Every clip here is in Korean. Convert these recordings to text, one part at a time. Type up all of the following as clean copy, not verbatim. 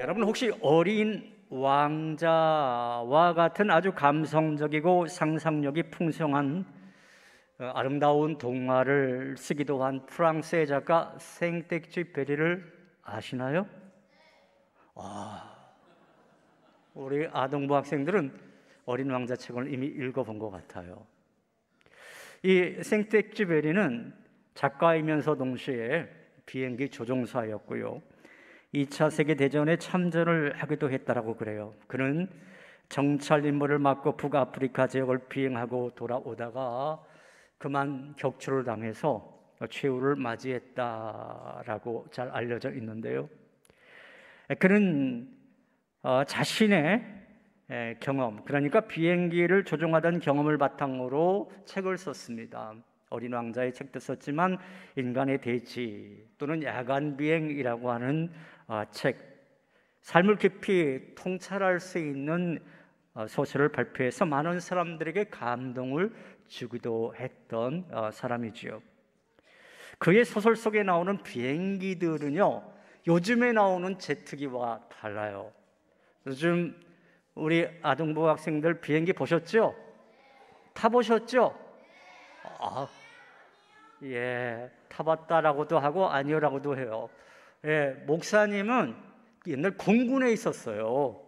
여러분 혹시 어린 왕자와 같은 아주 감성적이고 상상력이 풍성한 아름다운 동화를 쓰기도 한 프랑스의 작가 생텍쥐페리를 아시나요? 우리 아동부 학생들은 어린 왕자 책을 이미 읽어본 것 같아요. 이 생텍쥐페리는 작가이면서 동시에 비행기 조종사였고요, 2차 세계대전에 참전을 하기도 했다라고 그래요. 그는 정찰 임무를 맡고 북아프리카 지역을 비행하고 돌아오다가 그만 격추를 당해서 최후를 맞이했다라고 잘 알려져 있는데요. 그는 자신의 경험, 그러니까 비행기를 조종하던 경험을 바탕으로 책을 썼습니다. 어린 왕자의 책도 썼지만 인간의 대지 또는 야간 비행이라고 하는 책, 삶을 깊이 통찰할 수 있는 소설을 발표해서 많은 사람들에게 감동을 주기도 했던 사람이지요. 그의 소설 속에 나오는 비행기들은요, 요즘에 나오는 제트기와 달라요. 요즘 우리 아동부 학생들 비행기 보셨죠? 타보셨죠? 예, 타봤다라고도 하고 아니요라고도 해요. 예, 목사님은 옛날 공군에 있었어요.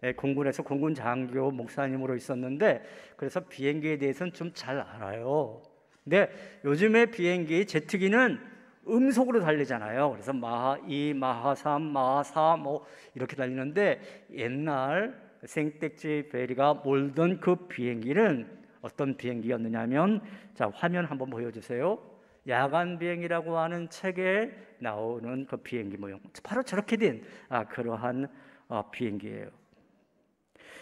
예, 공군에서 공군 장교 목사님으로 있었는데, 그래서 비행기에 대해서는 좀 잘 알아요. 근데 요즘에 비행기 제트기는 음속으로 달리잖아요. 그래서 마하 2, 마하 3, 마하 4 뭐 이렇게 달리는데, 옛날 생텍쥐페리가 몰던 그 비행기는 어떤 비행기였느냐면, 자, 화면 한번 보여주세요. 야간 비행이라고 하는 책에 나오는 그 비행기 모형, 바로 저렇게 된 그러한 비행기예요.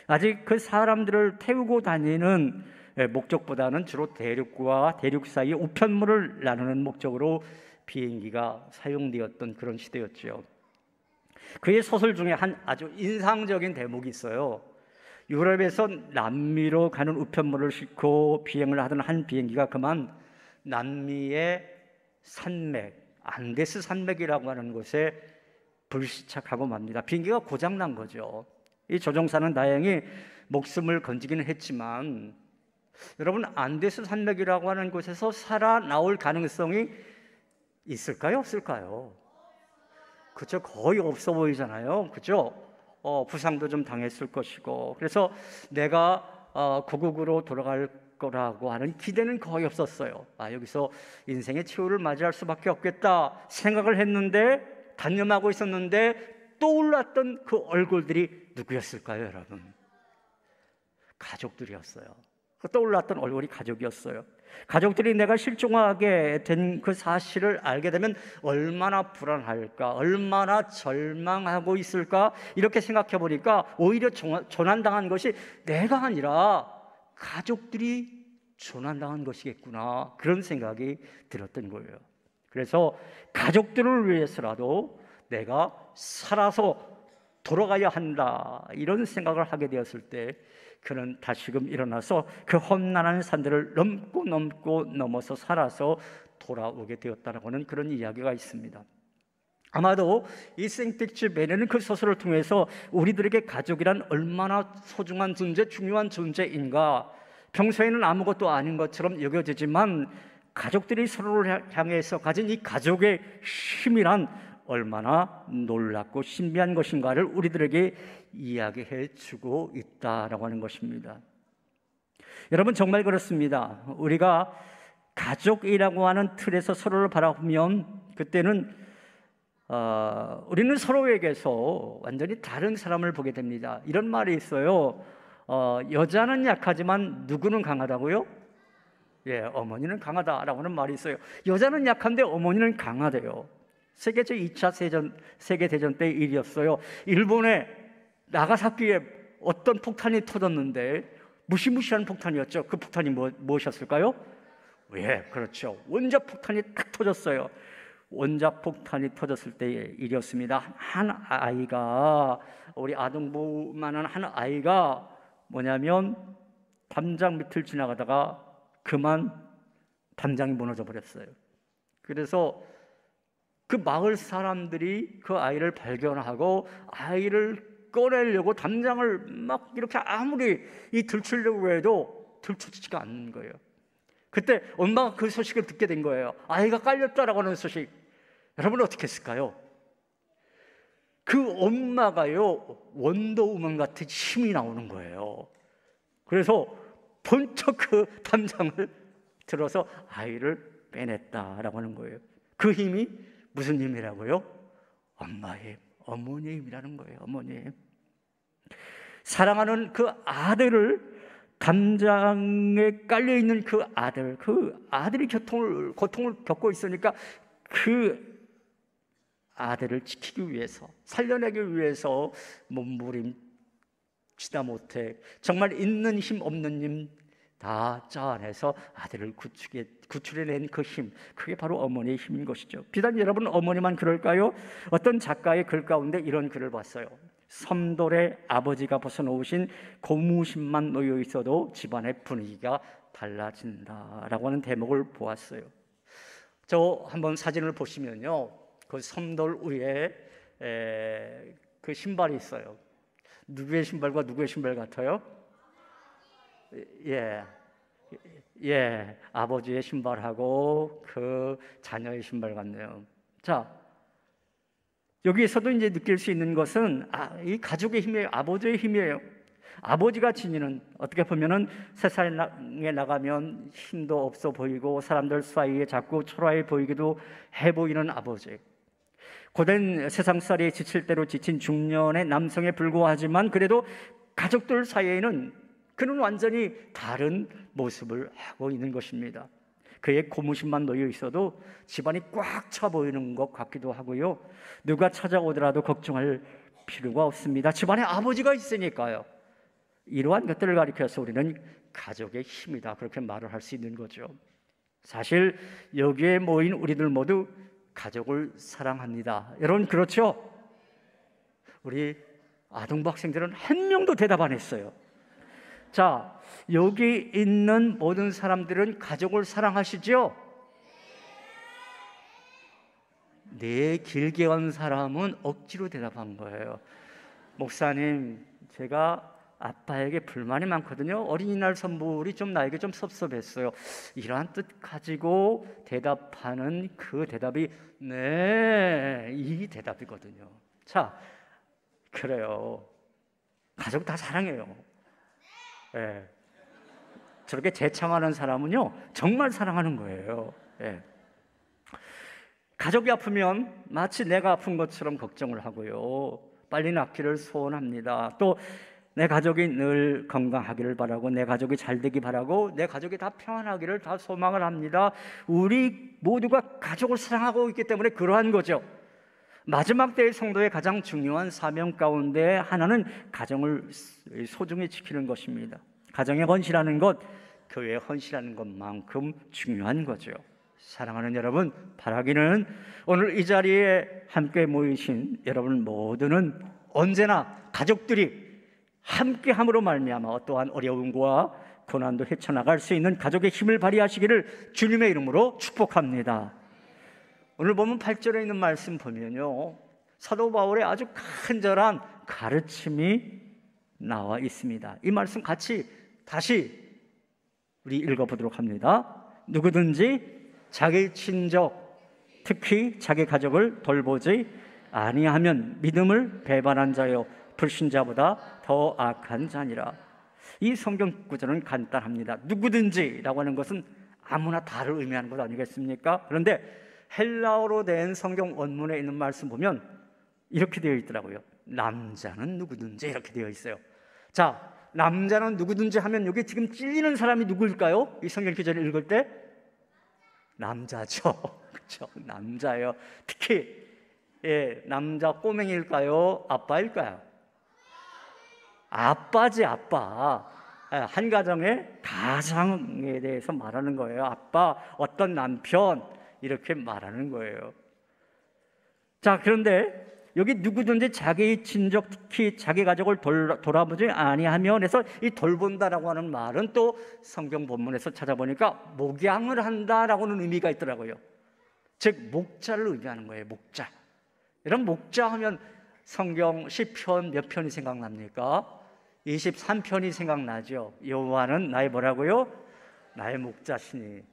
아직 그 사람들을 태우고 다니는 목적보다는 주로 대륙과 대륙 사이의 우편물을 나누는 목적으로 비행기가 사용되었던 그런 시대였죠. 그의 소설 중에 한 아주 인상적인 대목이 있어요. 유럽에서 남미로 가는 우편물을 싣고 비행을 하던 한 비행기가 그만 남미의 산맥, 안데스 산맥이라고 하는 곳에 불시착하고 맙니다. 비행기가 고장난 거죠. 이 조종사는 다행히 목숨을 건지기는 했지만, 여러분, 안데스 산맥이라고 하는 곳에서 살아나올 가능성이 있을까요? 없을까요? 그죠? 거의 없어 보이잖아요. 그죠? 부상도 좀 당했을 것이고, 그래서 내가 고국으로 돌아갈 거라고 하는 기대는 거의 없었어요. 여기서 인생의 최후를 맞이할 수밖에 없겠다 생각을 했는데, 단념하고 있었는데 떠올랐던 그 얼굴들이 누구였을까요, 여러분? 가족들이었어요. 떠올랐던 얼굴이 가족이었어요. 가족들이 내가 실종하게 된 그 사실을 알게 되면 얼마나 불안할까, 얼마나 절망하고 있을까, 이렇게 생각해 보니까 오히려 조난당한 것이 내가 아니라 가족들이 조난당한 것이겠구나, 그런 생각이 들었던 거예요. 그래서 가족들을 위해서라도 내가 살아서 돌아가야 한다, 이런 생각을 하게 되었을 때 그는 다시금 일어나서 그 험난한 산들을 넘어서 살아서 돌아오게 되었다라고 하는 그런 이야기가 있습니다. 아마도 이 생텍쥐페리는 그 소설을 통해서 우리들에게 가족이란 얼마나 소중한 존재, 중요한 존재인가, 평소에는 아무것도 아닌 것처럼 여겨지지만 가족들이 서로를 향해서 가진 이 가족의 힘이란 얼마나 놀랍고 신비한 것인가를 우리들에게 이야기해 주고 있다라고 하는 것입니다. 여러분, 정말 그렇습니다. 우리가 가족이라고 하는 틀에서 서로를 바라보면 그때는 우리는 서로에게서 완전히 다른 사람을 보게 됩니다. 이런 말이 있어요. 여자는 약하지만 누구는 강하다고요? 예, 어머니는 강하다라고 하는 말이 있어요. 여자는 약한데 어머니는 강하대요. 세계 제2차 세계대전 때의 일이었어요. 일본의 나가사키에 어떤 폭탄이 터졌는데, 무시무시한 폭탄이었죠. 그 폭탄이 무엇이었을까요? 예, 그렇죠. 원자 폭탄이 딱 터졌어요. 원자 폭탄이 터졌을 때의 일이었습니다. 한 아이가, 우리 아동부만한 한 아이가 뭐냐면 담장 밑을 지나가다가 그만 담장이 무너져 버렸어요. 그래서 그 마을 사람들이 그 아이를 발견하고 아이를 꺼내려고 담장을 막 이렇게 아무리 들추려고 해도 들추지가 않는 거예요. 그때 엄마가 그 소식을 듣게 된 거예요. 아이가 깔렸다라고 하는 소식. 여러분 어떻게 했을까요? 그 엄마가요, 원더우먼 같은 힘이 나오는 거예요. 그래서 번쩍 그 담장을 들어서 아이를 빼냈다라고 하는 거예요. 그 힘이 무슨 힘이라고요? 엄마의 힘, 어머니의 힘이라는 거예요. 어머니의 힘. 사랑하는 그 아들을, 담장에 깔려있는 그 아들이 고통을 겪고 있으니까 그 아들을 지키기 위해서, 살려내기 위해서 몸부림치다 못해 정말 있는 힘 없는 힘 다 짜내서 아들을 구출해낸 그 힘, 그게 바로 어머니의 힘인 것이죠. 비단 여러분 어머니만 그럴까요? 어떤 작가의 글 가운데 이런 글을 봤어요. 섬돌의 아버지가 벗어놓으신 고무신만 놓여 있어도 집안의 분위기가 달라진다라고 하는 대목을 보았어요. 저 한번 사진을 보시면요, 그 섬돌 위에 그 신발이 있어요. 누구의 신발과 누구의 신발 같아요? 아버지의 신발하고 그 자녀의 신발 같네요. 자, 여기에서도 이제 느낄 수 있는 것은 이 가족의 힘이에요. 아버지의 힘이에요. 아버지가 지니는, 어떻게 보면은 세상에 나가면 힘도 없어 보이고 사람들 사이에 자꾸 초라해 보이기도 해 보이는 아버지. 고된 세상살이에 지칠 대로 지친 중년의 남성에 불과하지만 그래도 가족들 사이에는 그는 완전히 다른 모습을 하고 있는 것입니다. 그의 고무신만 놓여 있어도 집안이 꽉 차 보이는 것 같기도 하고요. 누가 찾아오더라도 걱정할 필요가 없습니다. 집안에 아버지가 있으니까요. 이러한 것들을 가리켜서 우리는 가족의 힘이다, 그렇게 말을 할 수 있는 거죠. 사실 여기에 모인 우리들 모두 가족을 사랑합니다. 여러분 그렇죠? 우리 아동부 학생들은 한 명도 대답 안 했어요. 자, 여기 있는 모든 사람들은 가족을 사랑하시죠? 네, 길게 온 사람은 억지로 대답한 거예요. 목사님, 제가 아빠에게 불만이 많거든요. 어린이날 선물이 좀 나에게 좀 섭섭했어요. 이러한 뜻 가지고 대답하는 그 대답이 네, 이 대답이거든요. 자, 그래요. 가족 다 사랑해요. 예. 저렇게 재창하는 사람은요 정말 사랑하는 거예요. 예. 가족이 아프면 마치 내가 아픈 것처럼 걱정을 하고요, 빨리 낫기를 소원합니다. 또 내 가족이 늘 건강하기를 바라고, 내 가족이 잘 되기 바라고, 내 가족이 다 평안하기를 다 소망을 합니다. 우리 모두가 가족을 사랑하고 있기 때문에 그러한 거죠. 마지막 때의 성도의 가장 중요한 사명 가운데 하나는 가정을 소중히 지키는 것입니다. 가정에 헌신하는 것, 교회에 헌신하는 것만큼 중요한 거죠. 사랑하는 여러분, 바라기는 오늘 이 자리에 함께 모이신 여러분 모두는 언제나 가족들이 함께함으로 말미암아 어떠한 어려움과 고난도 헤쳐나갈 수 있는 가족의 힘을 발휘하시기를 주님의 이름으로 축복합니다. 오늘 보면 8절에 있는 말씀 보면요, 사도 바울의 아주 간절한 가르침이 나와 있습니다. 이 말씀 같이 다시 우리 읽어보도록 합니다. 누구든지 자기 친족, 특히 자기 가족을 돌보지 아니하면 믿음을 배반한 자요 불신자보다 더 악한 자니라. 이 성경 구절은 간단합니다. 누구든지라고 하는 것은 아무나 다를 의미하는 것 아니겠습니까? 그런데 헬라어로 된 성경 원문에 있는 말씀 보면 이렇게 되어 있더라고요. 남자는 누구든지, 이렇게 되어 있어요. 자, 남자는 누구든지 하면 여기 지금 찔리는 사람이 누구일까요? 이 성경 구절을 읽을 때 남자죠. 그렇죠? 남자예요. 특히 남자 꼬맹이일까요? 아빠일까요? 아빠지, 아빠. 한 가정의 가장에 대해서 말하는 거예요. 아빠, 어떤 남편, 이렇게 말하는 거예요. 자, 그런데 여기 누구든지 자기 친족, 특히 자기 가족을 돌아보지 아니하면 해서 이 돌본다라고 하는 말은 또 성경 본문에서 찾아보니까 목양을 한다라고는 의미가 있더라고요. 즉 목자를 의미하는 거예요. 목자. 이런 목자 하면 성경 시편 몇 편이 생각납니까? 23편이 생각나죠. 여호와는 나의 뭐라고요? 나의 목자시니.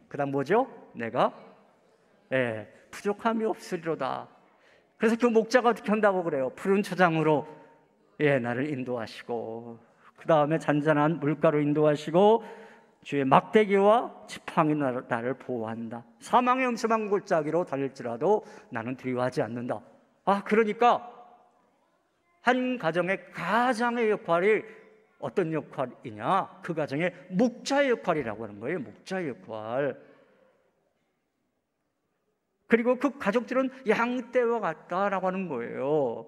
그 다음 뭐죠? 내가 부족함이 없으리로다. 그래서 그 목자가 어떻게 한다고 그래요? 푸른 초장으로 나를 인도하시고, 그 다음에 잔잔한 물가로 인도하시고, 주의 막대기와 지팡이 나를 보호한다. 사망의 음침한 골짜기로 달릴지라도 나는 두려워하지 않는다. 그러니까 한 가정의 가장의 역할이 어떤 역할이냐? 그 가정의 목자의 역할이라고 하는 거예요. 목자의 역할. 그리고 그 가족들은 양떼와 같다라고 하는 거예요.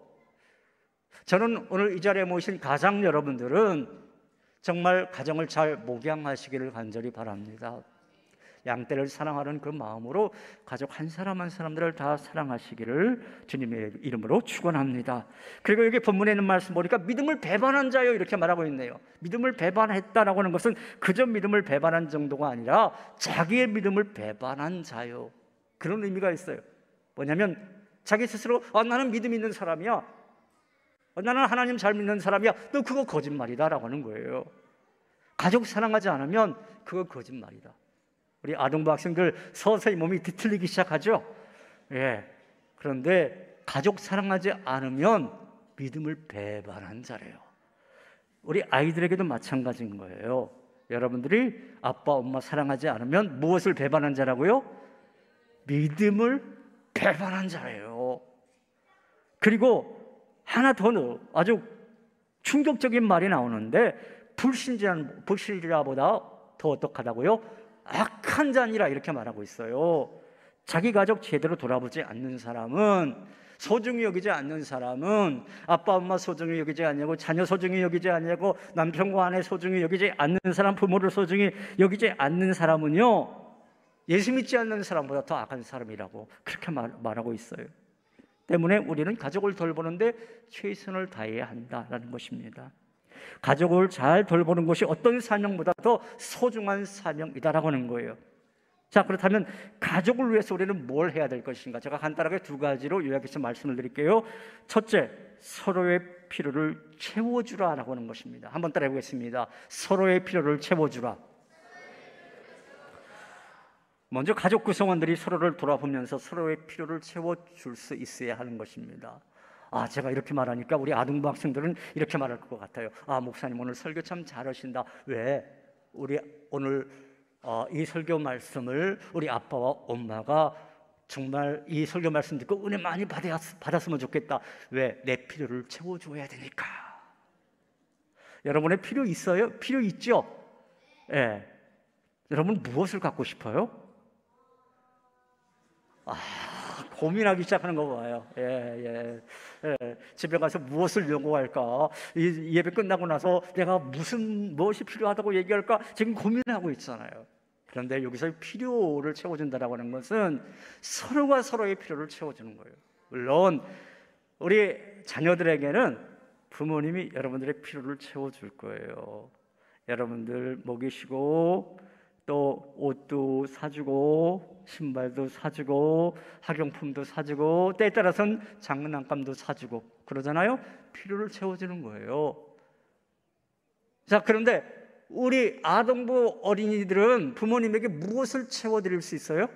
저는 오늘 이 자리에 모신 가장 여러분들은 정말 가정을 잘 목양하시기를 간절히 바랍니다. 양떼를 사랑하는 그 마음으로 가족 한 사람 한 사람들을 다 사랑하시기를 주님의 이름으로 축원합니다. 그리고 여기 본문에 있는 말씀 보니까 믿음을 배반한 자요 이렇게 말하고 있네요. 믿음을 배반했다라고 하는 것은 그저 믿음을 배반한 정도가 아니라 자기의 믿음을 배반한 자요, 그런 의미가 있어요. 뭐냐면 자기 스스로 나는 믿음 있는 사람이야, 나는 하나님 잘 믿는 사람이야, 너 그거 거짓말이다 라고 하는 거예요. 가족 사랑하지 않으면 그거 거짓말이다. 우리 아동부 학생들 서서히 몸이 뒤틀리기 시작하죠. 그런데 가족 사랑하지 않으면 믿음을 배반한 자래요. 우리 아이들에게도 마찬가지인 거예요. 여러분들이 아빠 엄마 사랑하지 않으면 무엇을 배반한 자라고요? 믿음을 배반한 자예요. 그리고 하나 더 아주 충격적인 말이 나오는데 불신자보다 더 어떡하다고요? 악한 자니라 이렇게 말하고 있어요. 자기 가족 제대로 돌아보지 않는 사람은, 소중히 여기지 않는 사람은, 아빠 엄마 소중히 여기지 않냐고, 자녀 소중히 여기지 않냐고, 남편과 아내 소중히 여기지 않는 사람, 부모를 소중히 여기지 않는 사람은요, 예수 믿지 않는 사람보다 더 악한 사람이라고 그렇게 말하고 있어요. 때문에 우리는 가족을 돌보는데 최선을 다해야 한다라는 것입니다. 가족을 잘 돌보는 것이 어떤 사명보다 더 소중한 사명이다라고 하는 거예요. 자, 그렇다면 가족을 위해서 우리는 뭘 해야 될 것인가? 제가 간단하게 두 가지로 요약해서 말씀을 드릴게요. 첫째, 서로의 필요를 채워주라라고 하는 것입니다. 한번 따라해 보겠습니다. 서로의 필요를 채워주라. 먼저 가족 구성원들이 서로를 돌아보면서 서로의 필요를 채워줄 수 있어야 하는 것입니다. 제가 이렇게 말하니까 우리 아동부 학생들은 이렇게 말할 것 같아요. 목사님 오늘 설교 참 잘하신다. 왜? 우리 오늘 이 설교 말씀을 우리 아빠와 엄마가 정말 이 설교 말씀 듣고 은혜 많이 받았으면 좋겠다. 왜? 내 필요를 채워줘야 되니까. 여러분의 필요 있어요? 필요 있죠? 여러분 무엇을 갖고 싶어요? 고민하기 시작하는 거 봐요. 집에 가서 무엇을 요구할까? 이 예배 끝나고 나서 내가 무엇이 필요하다고 얘기할까? 지금 고민하고 있잖아요. 그런데 여기서 필요를 채워준다라고 하는 것은 서로가 서로의 필요를 채워주는 거예요. 물론 우리 자녀들에게는 부모님이 여러분들의 필요를 채워줄 거예요. 여러분들 먹이시고 또 옷도 사주고 신발도 사주고 학용품도 사주고 때에 따라서는 장난감도 사주고 그러잖아요. 필요를 채워주는 거예요. 자, 그런데 우리 아동부 어린이들은 부모님에게 무엇을 채워드릴 수 있어요?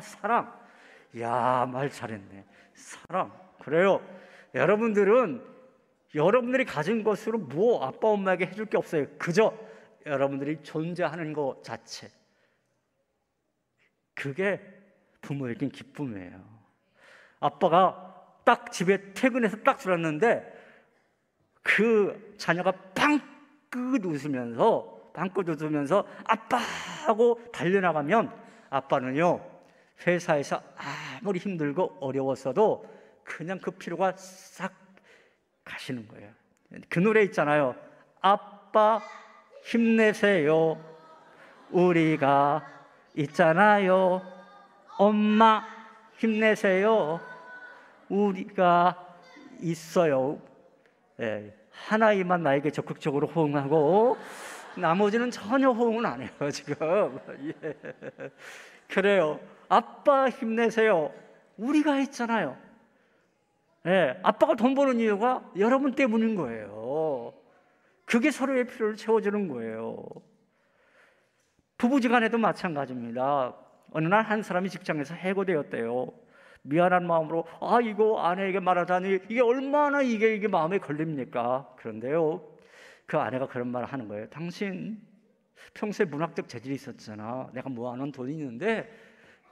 사랑. 말 잘했네. 사랑. 그래요. 여러분들이 가진 것으로 아빠 엄마에게 해줄 게 없어요. 그저 여러분들이 존재하는 것 자체, 그게 부모에겐 기쁨이에요. 아빠가 딱 집에 퇴근해서 딱 들었는데 그 자녀가 방긋 웃으면서 아빠 하고 달려나가면 아빠는요, 회사에서 아무리 힘들고 어려웠어도 그냥 그 피로가 싹 가시는 거예요. 그 노래 있잖아요. 아빠 힘내세요. 우리가 있잖아요. 엄마 힘내세요. 우리가 있어요. 예, 하나님만 나에게 적극적으로 호응하고 나머지는 전혀 호응은 안 해요 지금. 예. 그래요. 아빠 힘내세요. 우리가 있잖아요. 예, 아빠가 돈 버는 이유가 여러분 때문인 거예요. 그게 서로의 필요를 채워주는 거예요. 부부지간에도 마찬가지입니다. 어느 날 한 사람이 직장에서 해고되었대요. 미안한 마음으로 이거 아내에게 말하자니 이게 얼마나 이게 마음에 걸립니까? 그런데요, 그 아내가 그런 말을 하는 거예요. 당신 평소에 문학적 재질이 있었잖아. 내가 모아놓은 돈이 있는데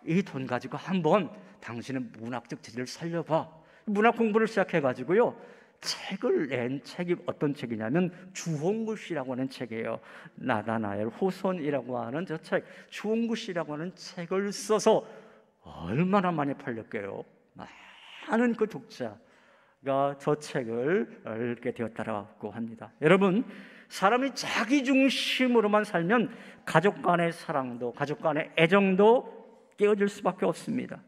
이 돈 가지고 한번 당신의 문학적 재질을 살려봐. 문학 공부를 시작해가지고요, 책을 낸 책이 어떤 책이냐면 주홍구 씨라고 하는 책이에요. 나다나엘 호손이라고 하는 저 책, 주홍구 씨라고 하는 책을 써서 얼마나 많이 팔렸게요. 많은 그 독자가 저 책을 읽게 되었다고 합니다. 여러분, 사람이 자기 중심으로만 살면 가족 간의 사랑도, 가족 간의 애정도 깨어질 수밖에 없습니다.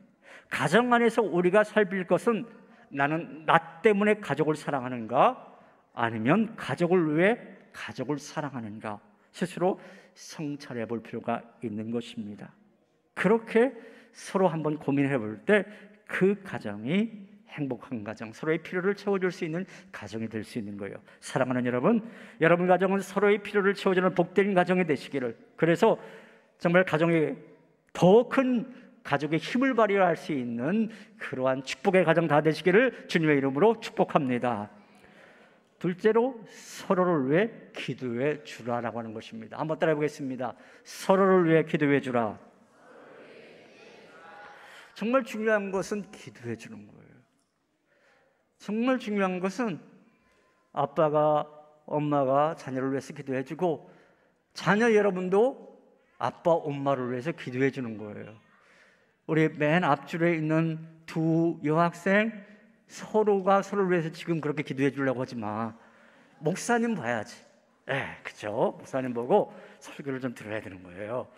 가정 안에서 우리가 살필 것은 나는 나 때문에 가족을 사랑하는가, 아니면 가족을 위해 가족을 사랑하는가, 스스로 성찰해 볼 필요가 있는 것입니다. 그렇게 서로 한번 고민해 볼 때 그 가정이 행복한 가정, 서로의 필요를 채워줄 수 있는 가정이 될 수 있는 거예요. 사랑하는 여러분, 여러분 가정은 서로의 필요를 채워주는 복된 가정이 되시기를, 그래서 정말 가정이 더 큰 가족의 힘을 발휘할 수 있는 그러한 축복의 가정 다 되시기를 주님의 이름으로 축복합니다. 둘째로, 서로를 위해 기도해 주라라고 하는 것입니다. 한번 따라해 보겠습니다. 서로를 위해 기도해 주라. 정말 중요한 것은 기도해 주는 거예요. 정말 중요한 것은 아빠가, 엄마가 자녀를 위해서 기도해 주고, 자녀 여러분도 아빠, 엄마를 위해서 기도해 주는 거예요. 우리 맨 앞줄에 있는 두 여학생, 서로가 서로를 위해서 지금 그렇게 기도해 주려고 하지 마. 목사님 봐야지. 그죠? 목사님 보고 설교를 좀 들어야 되는 거예요.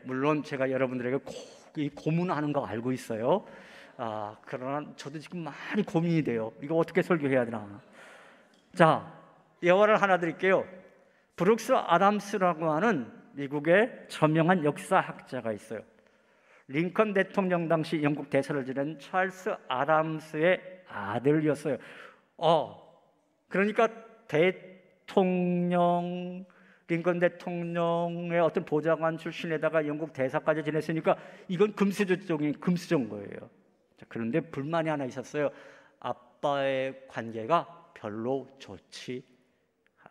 물론 제가 여러분들에게 이 고문하는 거 알고 있어요. 그러나 저도 지금 많이 고민이 돼요. 이거 어떻게 설교해야 되나. 자, 예화를 하나 드릴게요. 브룩스 아담스라고 하는 미국의 저명한 역사학자가 있어요. 링컨 대통령 당시 영국 대사를 지낸 찰스 아담스의 아들이었어요. 그러니까 링컨 대통령의 어떤 보좌관 출신에다가 영국 대사까지 지냈으니까 이건 금수저인 거예요. 자, 그런데 불만이 하나 있었어요. 아빠의 관계가 별로 좋지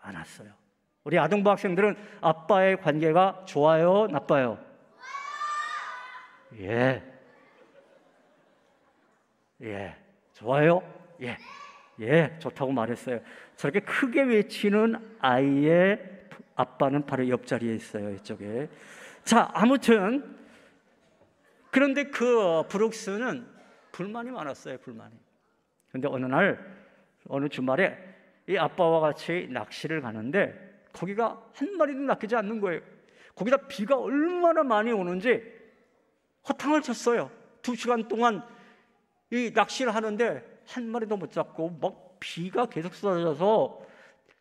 않았어요. 우리 아동부 학생들은 아빠의 관계가 좋아요, 나빠요? 좋아요? 좋다고 말했어요. 저렇게 크게 외치는 아이의 아빠는 바로 옆자리에 있어요, 이쪽에. 자, 아무튼 그런데 그 브룩스는 불만이 많았어요, 불만이. 그런데 어느 주말에 이 아빠와 같이 낚시를 가는데 거기가 한 마리도 낚이지 않는 거예요. 거기다 비가 얼마나 많이 오는지 허탕을 쳤어요. 2시간 동안 이 낚시를 하는데 한 마리도 못 잡고 막 비가 계속 쏟아져서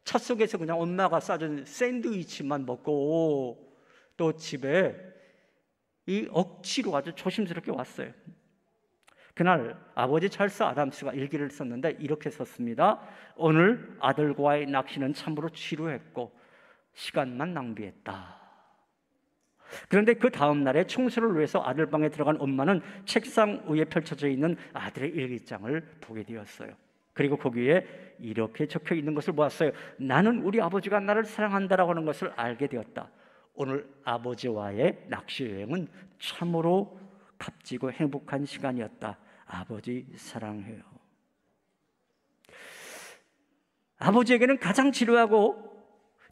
차 속에서 그냥 엄마가 싸준 샌드위치만 먹고 또 집에 이 억지로 아주 조심스럽게 왔어요. 그날 아버지 찰스 아담스가 일기를 썼는데 이렇게 썼습니다. 오늘 아들과의 낚시는 참으로 지루했고 시간만 낭비했다. 그런데 그 다음 날에 청소를 위해서 아들 방에 들어간 엄마는 책상 위에 펼쳐져 있는 아들의 일기장을 보게 되었어요. 그리고 거기에 이렇게 적혀 있는 것을 보았어요. 나는 우리 아버지가 나를 사랑한다라고 하는 것을 알게 되었다. 오늘 아버지와의 낚시 여행은 참으로 값지고 행복한 시간이었다. 아버지 사랑해요. 아버지에게는 가장 지루하고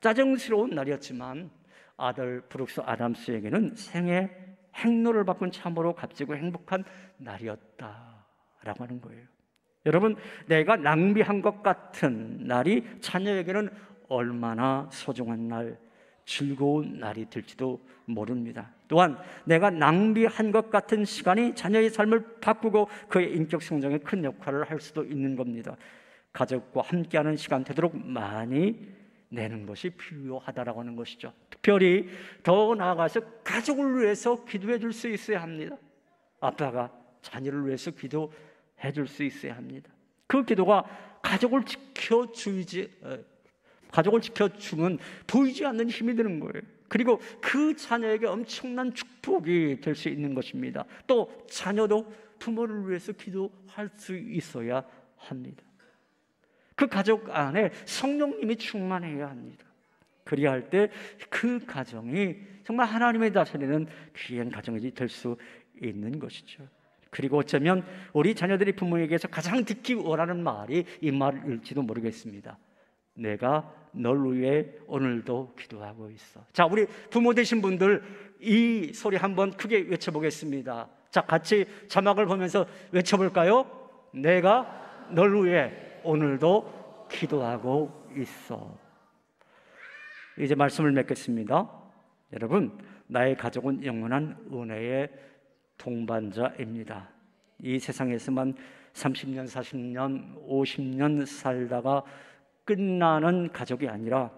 짜증스러운 날이었지만 아들 브룩스 아담스에게는 생애 행로를 바꾼 참으로 값지고 행복한 날이었다라고 하는 거예요. 여러분, 내가 낭비한 것 같은 날이 자녀에게는 얼마나 소중한 날, 즐거운 날이 될지도 모릅니다. 또한 내가 낭비한 것 같은 시간이 자녀의 삶을 바꾸고 그의 인격 성장에 큰 역할을 할 수도 있는 겁니다. 가족과 함께하는 시간 되도록 많이 내는 것이 필요하다라고 하는 것이죠. 특별히 더 나아가서 가족을 위해서 기도해 줄 수 있어야 합니다. 아빠가 자녀를 위해서 기도해 줄 수 있어야 합니다. 그 기도가 가족을 지켜주면 보이지 않는 힘이 되는 거예요. 그리고 그 자녀에게 엄청난 축복이 될 수 있는 것입니다. 또 자녀도 부모를 위해서 기도할 수 있어야 합니다. 그 가족 안에 성령님이 충만해야 합니다. 그리할 때 그 가정이 정말 하나님의 다스리는 귀한 가정이 될 수 있는 것이죠. 그리고 어쩌면 우리 자녀들이 부모에게서 가장 듣기 원하는 말이 이 말일지도 모르겠습니다. 내가 널 위해 오늘도 기도하고 있어. 자, 우리 부모 되신 분들 이 소리 한번 크게 외쳐보겠습니다. 자, 같이 자막을 보면서 외쳐볼까요? 내가 널 위해 오늘도 기도하고 있어. 이제 말씀을 맺겠습니다. 여러분, 나의 가족은 영원한 은혜의 동반자입니다. 이 세상에서만 30년, 40년, 50년 살다가 끝나는 가족이 아니라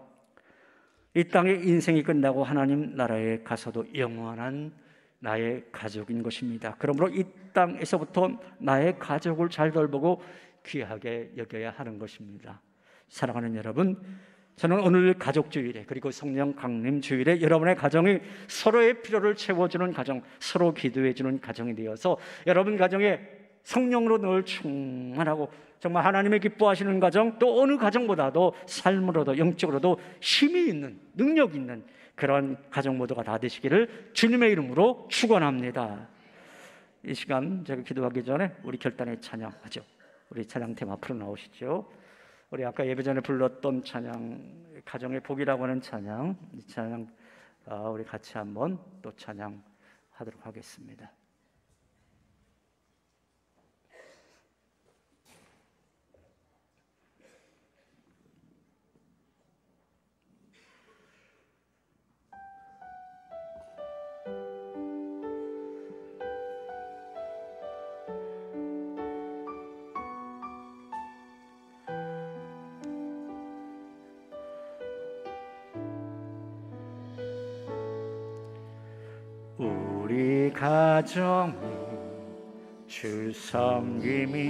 이 땅의 인생이 끝나고 하나님 나라에 가서도 영원한 나의 가족인 것입니다. 그러므로 이 땅에서부터 나의 가족을 잘 돌보고 귀하게 여겨야 하는 것입니다. 사랑하는 여러분, 저는 오늘 가족주일에 그리고 성령 강림 주일에 여러분의 가정이 서로의 필요를 채워주는 가정, 서로 기도해주는 가정이 되어서 여러분 가정에 성령으로 늘 충만하고 정말 하나님의 기뻐하시는 가정, 또 어느 가정보다도 삶으로도 영적으로도 힘이 있는, 능력 있는 그런 가정 모두가 다 되시기를 주님의 이름으로 축원합니다. 이 시간 제가 기도하기 전에 우리 결단의 찬양하죠. 우리 찬양팀 앞으로 나오시죠. 우리 아까 예배 전에 불렀던 찬양, 가정의 복이라고 하는 찬양, 이 찬양 우리 같이 한번 또 찬양하도록 하겠습니다. 우리 가정이 주 섬김이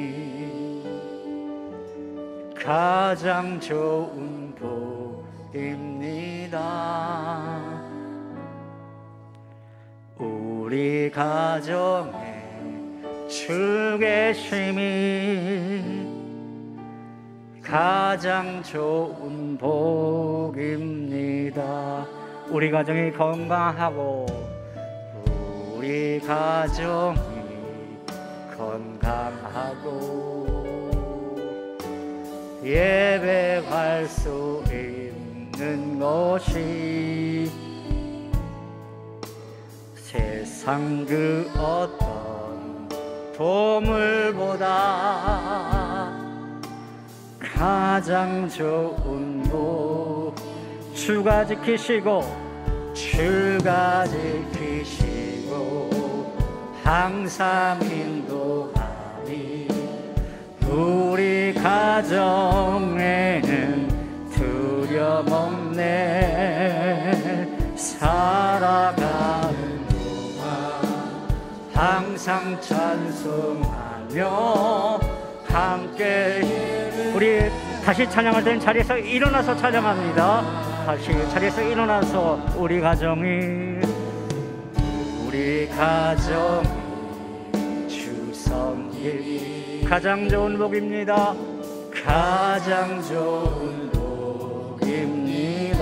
가장 좋은 복입니다. 우리 가정에 주 계심이 가장 좋은 복입니다. 우리 가정이 건강하고 우리 가정이 건강하고 예배할 수 있는 것이 세상 그 어떤 보물보다 가장 좋은 복. 주가 지키시고 주가 지키시고 항상 인도하니 우리 가정에는 두려움없네. 살아가는 동안 항상 찬송하며 함께. 우리 다시 찬양할 때는 자리에서 일어나서 찬양합니다. 다시 자리에서 일어나서 우리 가정이 주 섬김이 가장 좋은 복입니다. 가장 좋은 복입니다.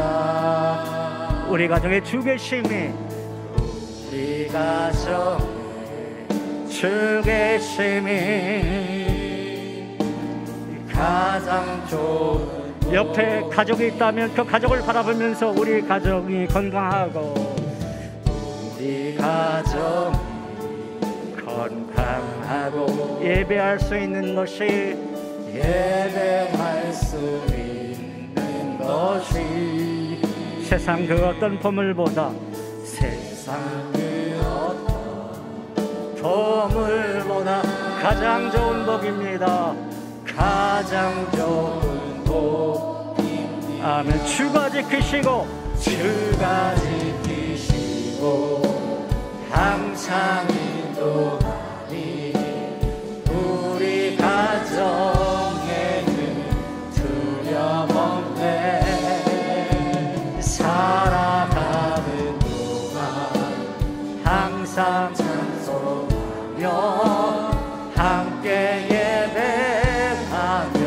우리 가정의 주 계심이 우리 가정의 주 계심이 가장 좋은. 옆에 가족이 있다면 그 가족을 바라보면서 우리 가정이 건강하고 우리 가정이 건강하고 예배할 수 있는 것이 세상 그 어떤 보물보다 세상 그 어떤 보물보다 가장 좋은 복입니다. 가장 좋은 복입니다. 아멘. 주가 지키시고 주가 지키시고 항상 인도하니 우리 가정에는 두려움없네. 살아가는 동안 항상 찬송하며 함께 예배하며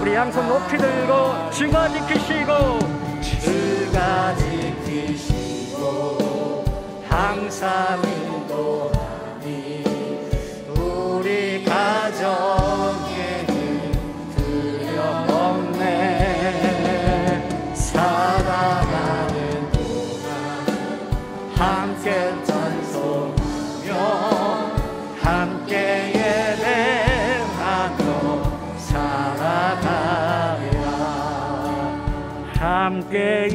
우리 양손 높이 들고 주가 지키시고 주가 지키시고 항상 인도하니 우리 가정에는 두려움없네. 살아가는 동안 함께 찬송하며 함께 예배하며 살아가리라. 함께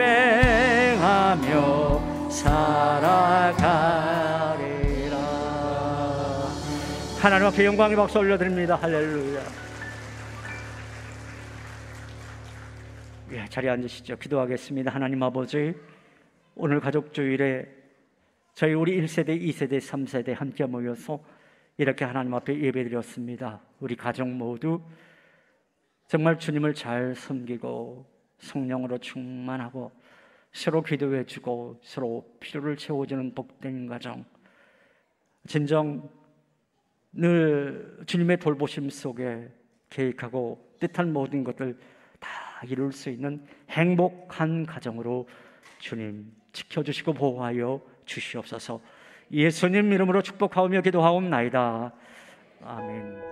예배하며 살아가리라. 하나님 앞에 영광의 박수 올려드립니다. 할렐루야. 예, 자리에 앉으시죠. 기도하겠습니다. 하나님 아버지, 오늘 가족주일에 저희 우리 1세대, 2세대, 3세대 함께 모여서 이렇게 하나님 앞에 예배드렸습니다. 우리 가족 모두 정말 주님을 잘 섬기고 성령으로 충만하고 서로 기도해주고 서로 필요를 채워주는 복된 가정, 진정 늘 주님의 돌보심 속에 계획하고 뜻한 모든 것들 다 이룰 수 있는 행복한 가정으로 주님 지켜주시고 보호하여 주시옵소서. 예수님 이름으로 축복하오며 기도하옵나이다. 아멘.